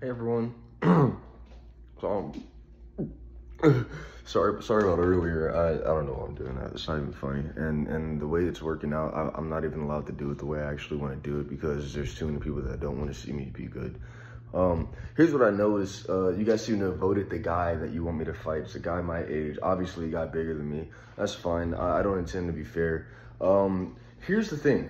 Hey everyone. so sorry about earlier. I don't know why I'm doing that. It's not even funny. And the way it's working out, I'm not even allowed to do it the way I actually want to do it because there's too many people that don't want to see me be good. Here's what I noticed. You guys seem to have voted the guy that you want me to fight. It's a guy my age. Obviously, a guy bigger than me. That's fine. I don't intend to be fair. Here's the thing.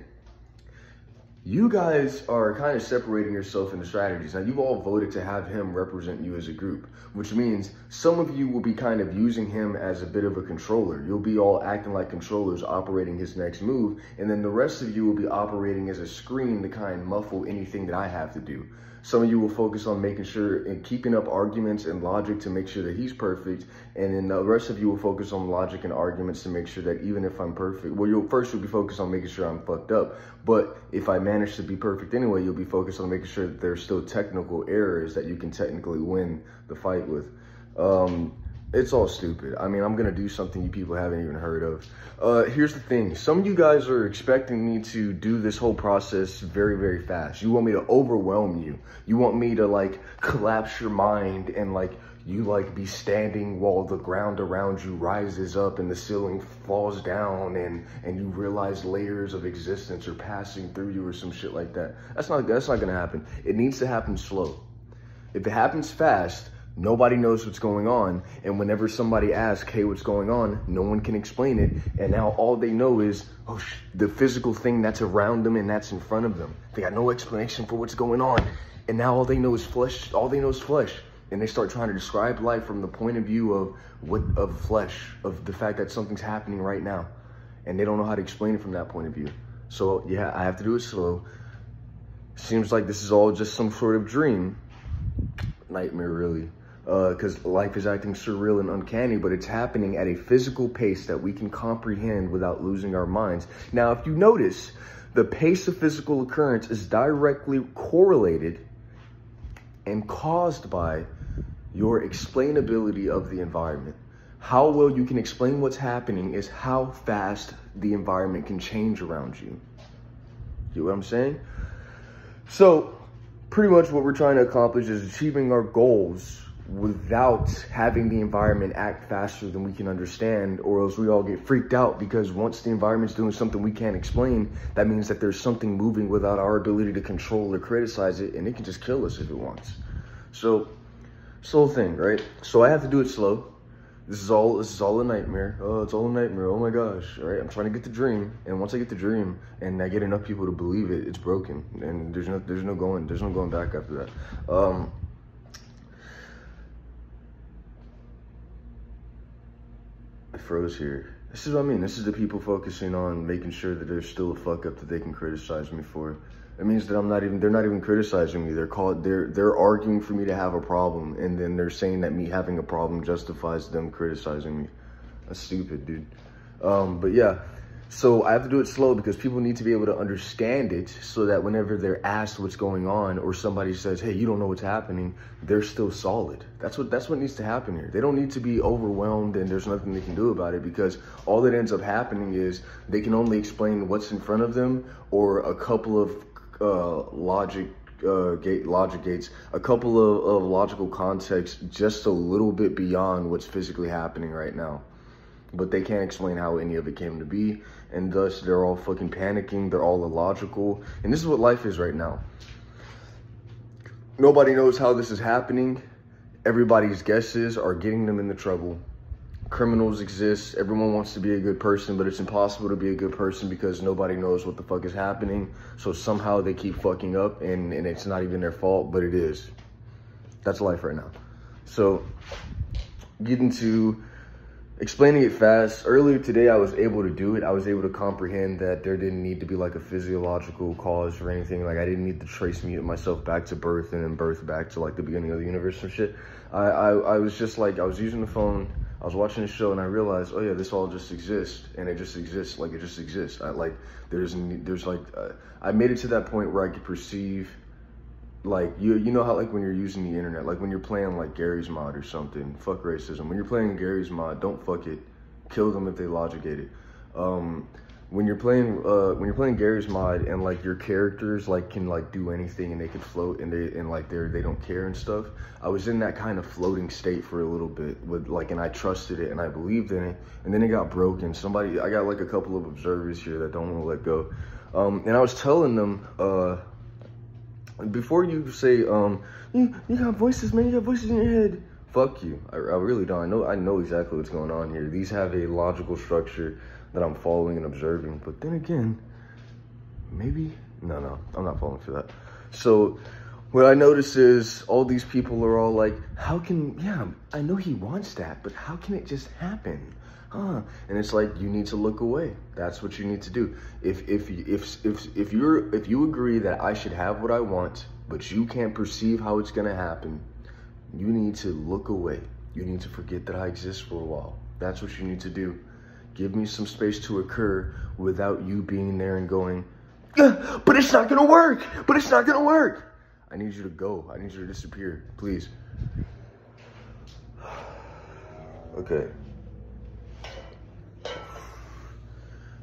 You guys are kind of separating yourself into strategies. Now, you've all voted to have him represent you as a group, which means some of you will be kind of using him as a bit of a controller. You'll be all acting like controllers operating his next move, and then the rest of you will be operating as a screen to kind of muffle anything that I have to do. Some of you will focus on making sure and keeping up arguments and logic to make sure that he's perfect. And then the rest of you will focus on logic and arguments to make sure that even if I'm perfect, well, you'll be focused on making sure I'm fucked up. But if I manage to be perfect anyway, you'll be focused on making sure that there's still technical errors that you can technically win the fight with. It's all stupid. I mean, I'm going to do something you people haven't even heard of. Here's the thing. Some of you guys are expecting me to do this whole process very, very fast. You want me to overwhelm you. You want me to, like, collapse your mind and, like, you, like, be standing while the ground around you rises up and the ceiling falls down and you realize layers of existence are passing through you or some shit like that. That's not going to happen. It needs to happen slow. If it happens fast, nobody knows what's going on, and whenever somebody asks, hey, what's going on, no one can explain it, and now all they know is, oh, the physical thing that's around them and that's in front of them. They got no explanation for what's going on, and now all they know is flesh, and they start trying to describe life from the point of view of flesh, of the fact that something's happening right now, and they don't know how to explain it from that point of view. So, yeah, I have to do it slow. Seems like this is all just some sort of dream. Nightmare, really. Because life is acting surreal and uncanny, but it's happening at a physical pace that we can comprehend without losing our minds. Now, if you notice, the pace of physical occurrence is directly correlated and caused by your explainability of the environment. How well you can explain what's happening is how fast the environment can change around you. You know what I'm saying? So, pretty much what we're trying to accomplish is achieving our goals without having the environment act faster than we can understand, or else we all get freaked out because once the environment's doing something we can't explain, that means that there's something moving without our ability to control or criticize it, and it can just kill us if it wants. So, slow thing, right? So I have to do it slow. This is all a nightmare. Oh, it's all a nightmare. Oh my gosh. All right. I'm trying to get the dream. And once I get the dream and I get enough people to believe it, it's broken. And there's no going back after that. I froze here. This is what I mean. This is the people focusing on making sure that there's still a fuck up that they can criticize me for. It means that they're not even criticizing me. They're arguing for me to have a problem, and then they're saying that me having a problem justifies them criticizing me. That's stupid, dude. But yeah, so I have to do it slow because people need to be able to understand it so that whenever they're asked what's going on or somebody says, hey, you don't know what's happening, they're still solid. That's what needs to happen here. They don't need to be overwhelmed and there's nothing they can do about it, because all that ends up happening is they can only explain what's in front of them or a couple of logic gates, a couple of logical contexts just a little bit beyond what's physically happening right now. But they can't explain how any of it came to be, and thus they're all fucking panicking, they're all illogical, and this is what life is right now. Nobody knows how this is happening. Everybody's guesses are getting them into trouble. Criminals exist. Everyone wants to be a good person, but it's impossible to be a good person because nobody knows what the fuck is happening. So somehow they keep fucking up, and it's not even their fault, but it is. That's life right now. So, getting to explaining it fast. Earlier today, I was able to do it. I was able to comprehend that there didn't need to be like a physiological cause or anything. Like I didn't need to trace myself back to birth and then birth back to like the beginning of the universe and shit. I was just like, I was using the phone, I was watching the show, and I realized, oh yeah, this all just exists, and it just exists, like it just exists. I made it to that point where I could perceive, like, you know how, like, when you're using the internet, like when you're playing like Gary's Mod or something, fuck racism. When you're playing Gary's Mod, don't fuck it, kill them if they logic gate it. when you're playing Gary's mod and like your characters like can like do anything and they can float and they don't care and stuff. I was in that kind of floating state for a little bit with like, and I trusted it and I believed in it, and then it got broken. I got like a couple of observers here that don't want to let go. And I was telling them, before you say, you got voices, man, you got voices in your head. Fuck you. I really don't. I know exactly what's going on here. These have a logical structure that I'm following and observing. But then again, maybe, no, I'm not falling for that. So what I notice is all these people are all like, yeah, I know he wants that, but how can it just happen? Huh? And it's like, you need to look away. That's what you need to do. If you agree that I should have what I want, but you can't perceive how it's gonna happen, you need to look away. You need to forget that I exist for a while. That's what you need to do. Give me some space to occur without you being there and going, but it's not gonna work, but it's not gonna work. I need you to go. I need you to disappear, please. Okay.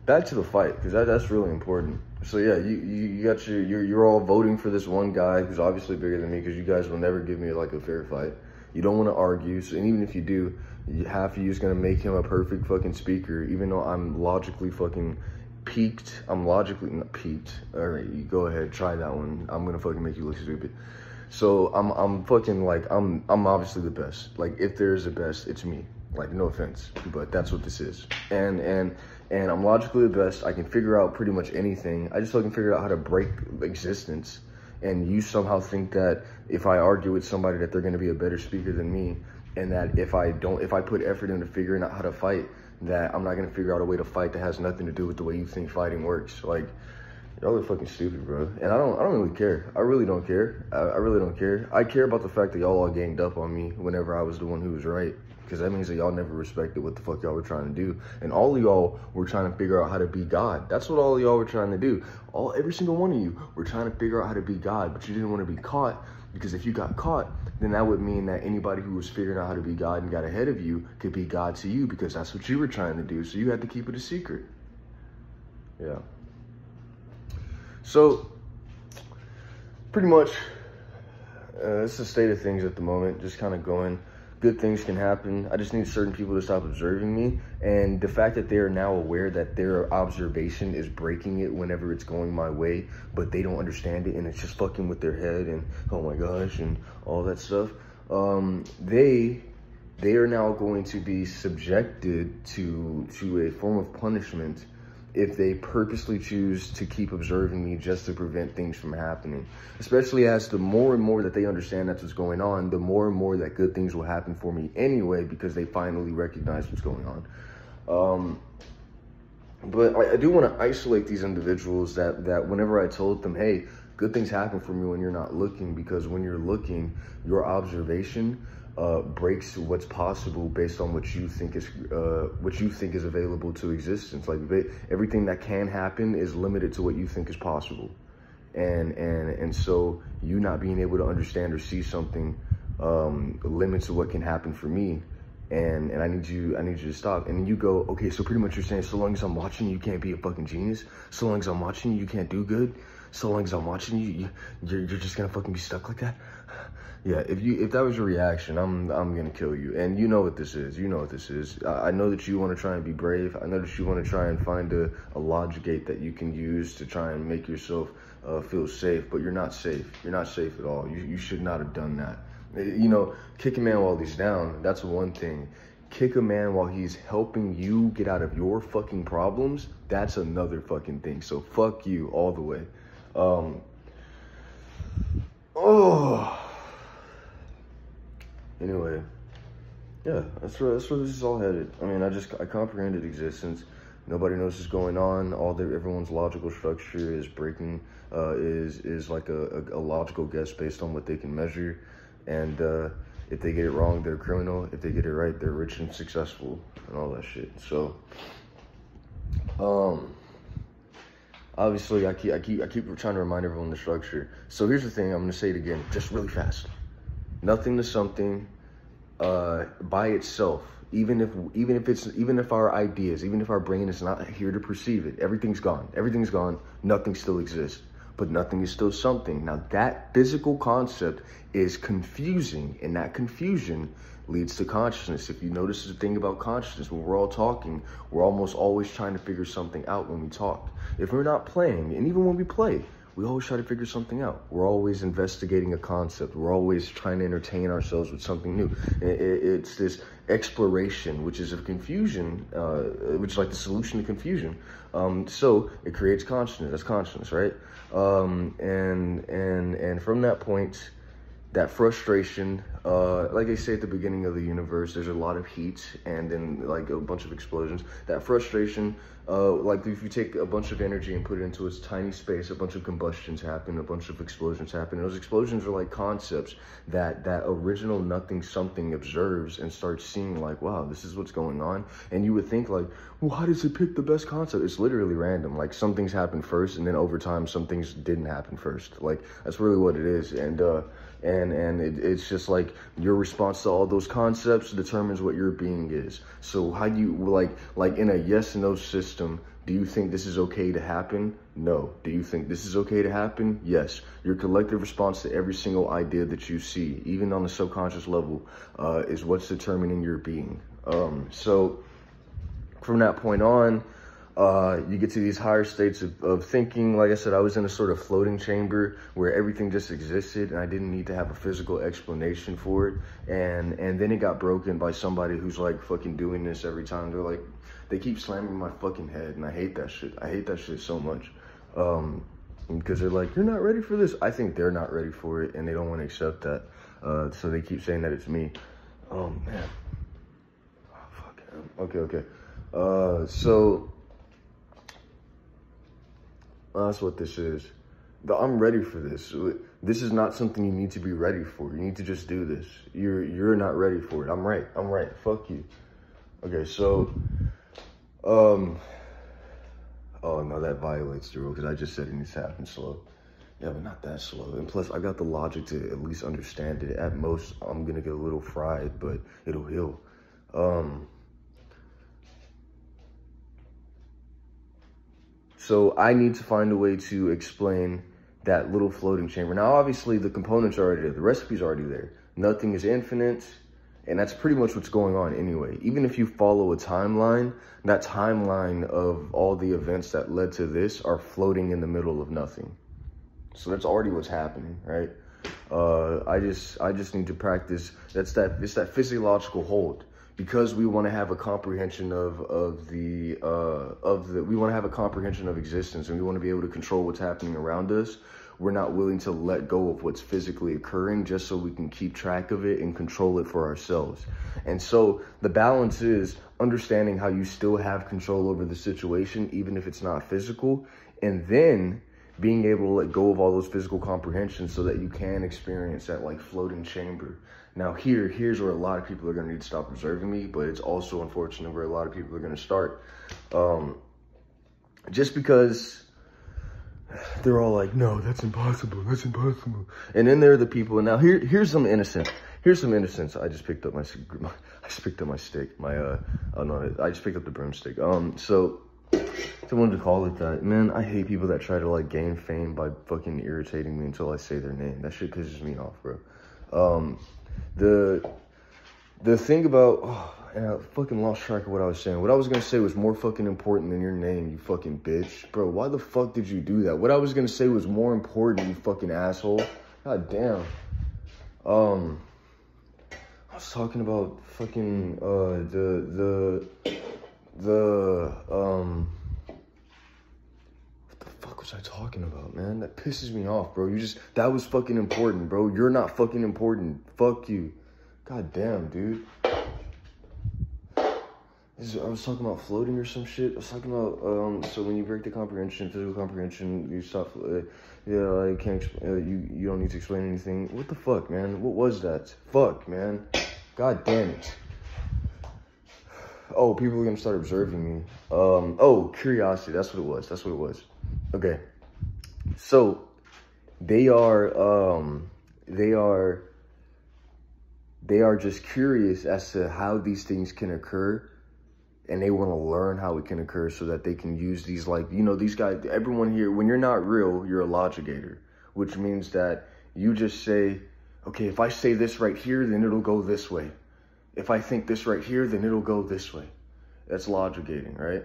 Back to the fight, because that's really important. So yeah, you got you're all voting for this one guy who's obviously bigger than me, because you guys will never give me like a fair fight. You don't want to argue, so, and even if you do, half of you is gonna make him a perfect fucking speaker, even though I'm logically fucking peaked. I'm logically not peaked. All right, you go ahead, try that one. I'm gonna fucking make you look stupid. So I'm fucking like, I'm obviously the best. Like, if there's a best, it's me. Like, no offense, but that's what this is. And I'm logically the best. I can figure out pretty much anything. I just fucking figured out how to break existence. And you somehow think that if I argue with somebody that they're gonna be a better speaker than me, and that if I put effort into figuring out how to fight, that I'm not gonna figure out a way to fight that has nothing to do with the way you think fighting works. Like, y'all are fucking stupid, bro. And I don't really care. I really don't care. I really don't care. I care about the fact that y'all all ganged up on me whenever I was the one who was right. Because that means that y'all never respected what the fuck y'all were trying to do. And all of y'all were trying to figure out how to be God. That's what all of y'all were trying to do. Every single one of you were trying to figure out how to be God, but you didn't want to be caught. Because if you got caught, then that would mean that anybody who was figuring out how to be God and got ahead of you could be God to you, because that's what you were trying to do. So you had to keep it a secret. Yeah. So, pretty much, it's the state of things at the moment. Just kind of going. Good things can happen. I just need certain people to stop observing me. And the fact that they are now aware that their observation is breaking it whenever it's going my way, but they don't understand it, and it's just fucking with their head and, oh my gosh, and all that stuff. They are now going to be subjected to a form of punishment if they purposely choose to keep observing me just to prevent things from happening. Especially as the more and more that they understand that's what's going on, the more and more that good things will happen for me anyway, because they finally recognize what's going on. But I do want to isolate these individuals that whenever I told them, hey, good things happen for me when you're not looking, because when you're looking, your observation breaks what's possible based on what you think is available to existence. Like, everything that can happen is limited to what you think is possible, and so you not being able to understand or see something limits what can happen for me. And I need you to stop. And then you go, okay, so pretty much you're saying, so long as I'm watching you, can't be a fucking genius. So long as I'm watching you, you can't do good. So long as I'm watching you, you're just gonna fucking be stuck like that. Yeah, if that was your reaction, I'm gonna kill you. And you know what this is. You know what this is. I know that you want to try and be brave. I know that you want to try and find a logic gate that you can use to try and make yourself feel safe. But you're not safe. You're not safe at all. You should not have done that. You know, kick a man while he's down, that's one thing. Kick a man while he's helping you get out of your fucking problems, that's another fucking thing. So fuck you all the way. Anyway, yeah, that's where this is all headed. I mean, I comprehended existence. Nobody knows what's going on. Everyone's logical structure is breaking, is like a logical guess based on what they can measure. And if they get it wrong, they're a criminal. If they get it right, they're rich and successful and all that shit. So, obviously, I keep trying to remind everyone the structure. So here's the thing. I'm gonna say it again, just really fast. Nothing to something. by itself, even if our ideas, even if our brain is not here to perceive it, everything's gone. Everything's gone. Nothing still exists. But nothing is still something. Now, that physical concept is confusing, and that confusion leads to consciousness. If you notice the thing about consciousness, when we're all talking, we're almost always trying to figure something out when we talk. If we're not playing, and even when we play, we always try to figure something out. We're always investigating a concept. We're always trying to entertain ourselves with something new. It's this exploration, which is of confusion, which is like the solution to confusion. So it creates consciousness. That's consciousness, right? And from that point, that frustration, like I say at the beginning of the universe, there's a lot of heat and then like a bunch of explosions. That frustration, like if you take a bunch of energy and put it into a tiny space, a bunch of combustions happen, a bunch of explosions happen. And those explosions are like concepts that original nothing something observes and starts seeing like, wow, this is what's going on. And you would think like, well, how does it pick the best concept? It's literally random. Like some things happen first, and then over time, some things didn't happen first. Like that's really what it is. And it's just like your response to all those concepts determines what your being is. So how you like in a yes and no system, do you think this is okay to happen? No. Do you think this is okay to happen? Yes. Your collective response to every single idea that you see, even on the subconscious level, is what's determining your being. So from that point on, you get to these higher states of thinking. Like I said, I was in a sort of floating chamber where everything just existed and I didn't need to have a physical explanation for it. And then it got broken by somebody who's like fucking doing this every time. They're like, they keep slamming my fucking head, and I hate that shit. I hate that shit so much. Because they're like, you're not ready for this. I think they're not ready for it and they don't want to accept that. So they keep saying that it's me. Oh man. Oh, fuck. Okay. So that's what this is. I'm ready for this. This is not something you need to be ready for. You need to just do this. You're not ready for it. I'm right. Fuck you. Okay, so, oh no, that violates the rule because I just said it needs to happen slow. Yeah, but not that slow. And plus, I got the logic to at least understand it. At most, I'm gonna get a little fried, but it'll heal. So I need to find a way to explain that little floating chamber. Now, obviously, the components are already there. The recipe's already there. Nothing is infinite. And that's pretty much what's going on anyway. Even if you follow a timeline, that timeline of all the events that led to this are floating in the middle of nothing. So that's already what's happening, right? I just need to practice. It's that physiological hold. Because we want to have a comprehension of existence, and we want to be able to control what's happening around us. We're not willing to let go of what's physically occurring just so we can keep track of it and control it for ourselves. And so the balance is understanding how you still have control over the situation, even if it's not physical, and then being able to let go of all those physical comprehensions so that you can experience that like floating chamber. Now here's where a lot of people are going to need to stop observing me, but it's also unfortunate where a lot of people are going to start. Just because they're all like, no, that's impossible. And then there are the people, and now here's some innocence. I just picked up my stick. I just picked up the broomstick. So I wanted to call it that. Man, I hate people that try to like gain fame by fucking irritating me until I say their name. That shit pisses me off, bro. The thing about, and I fucking lost track of what I was saying. What I was going to say was more fucking important than your name, you fucking bitch. Bro, why the fuck did you do that? What I was going to say was more important, you fucking asshole. God damn. I was talking about fucking, what the fuck was I talking about, man? That pisses me off, bro. That was fucking important, bro. You're not fucking important. Fuck you. God damn, dude. I was talking about floating or some shit. I was talking about, so when you break the comprehension, physical comprehension, you stop, I can't, you don't need to explain anything. What the fuck, man? What was that? Fuck, man. God damn it. Oh, people are gonna start observing me. Oh, curiosity, that's what it was. Okay. So, they are They are just curious as to how these things can occur, and they want to learn how it can occur so that they can use these, like, you know, these guys, everyone here, when you're not real, you're a logicator, which means that you just say, okay, if I say this right here, then it'll go this way. If I think this right here, then it'll go this way. That's logicating, right?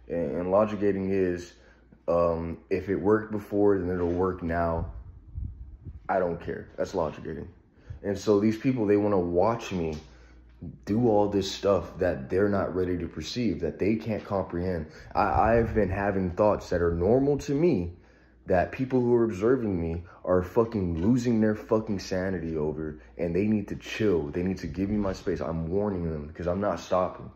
And logicating is, if it worked before, then it'll work now. I don't care. That's logicating. And so these people, they want to watch me do all this stuff that they're not ready to perceive, that they can't comprehend. I've been having thoughts that are normal to me, that people who are observing me are fucking losing their fucking sanity over, and they need to chill. They need to give me my space. I'm warning them because I'm not stopping.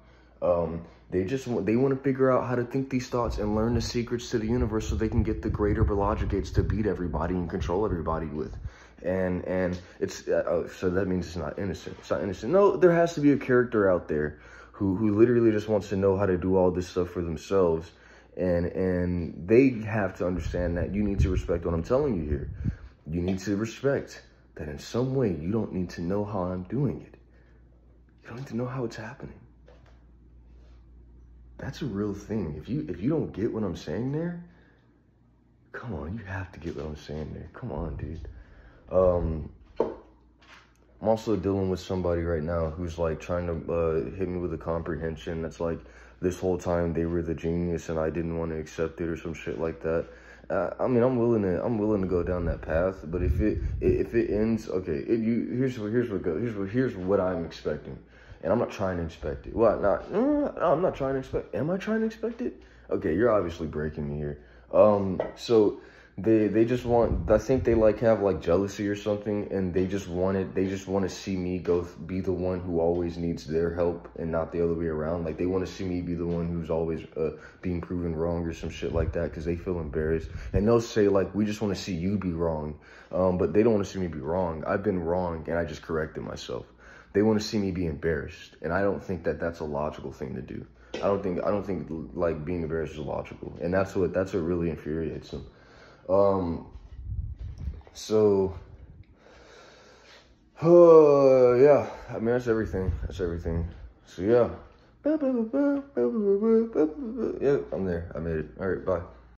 They want to figure out how to think these thoughts and learn the secrets to the universe so they can get the greater logic gates to beat everybody and control everybody with. And it's so that means it's not innocent. It's not innocent. No, there has to be a character out there who literally just wants to know how to do all this stuff for themselves, and they have to understand that you need to respect what I'm telling you here. You need to respect that in some way you don't need to know how I'm doing it. You don't need to know how it's happening. That's a real thing. If you don't get what I'm saying there, come on, you have to get what I'm saying there. Come on, dude. I'm also dealing with somebody right now who's like trying to hit me with a comprehension that's like, this whole time they were the genius and I didn't want to accept it or some shit like that. I mean, I'm willing to go down that path, but if it ends, okay, here's what I'm expecting, and I'm not trying to expect it. Well, I'm not trying to expect. Am I trying to expect it? Okay, you're obviously breaking me here. So they just want, I think they like have like jealousy or something, and they just want to see me be the one who always needs their help and not the other way around. Like they want to see me be the one who's always being proven wrong or some shit like that because they feel embarrassed. And they'll say like, we just want to see you be wrong, but they don't want to see me be wrong. I've been wrong and I just corrected myself. They want to see me be embarrassed, and I don't think that that's a logical thing to do. I don't think like being embarrassed is logical, and that's what really infuriates them. So, yeah, I mean, that's everything. So, yeah. Yeah, I'm there. I made it. All right, bye.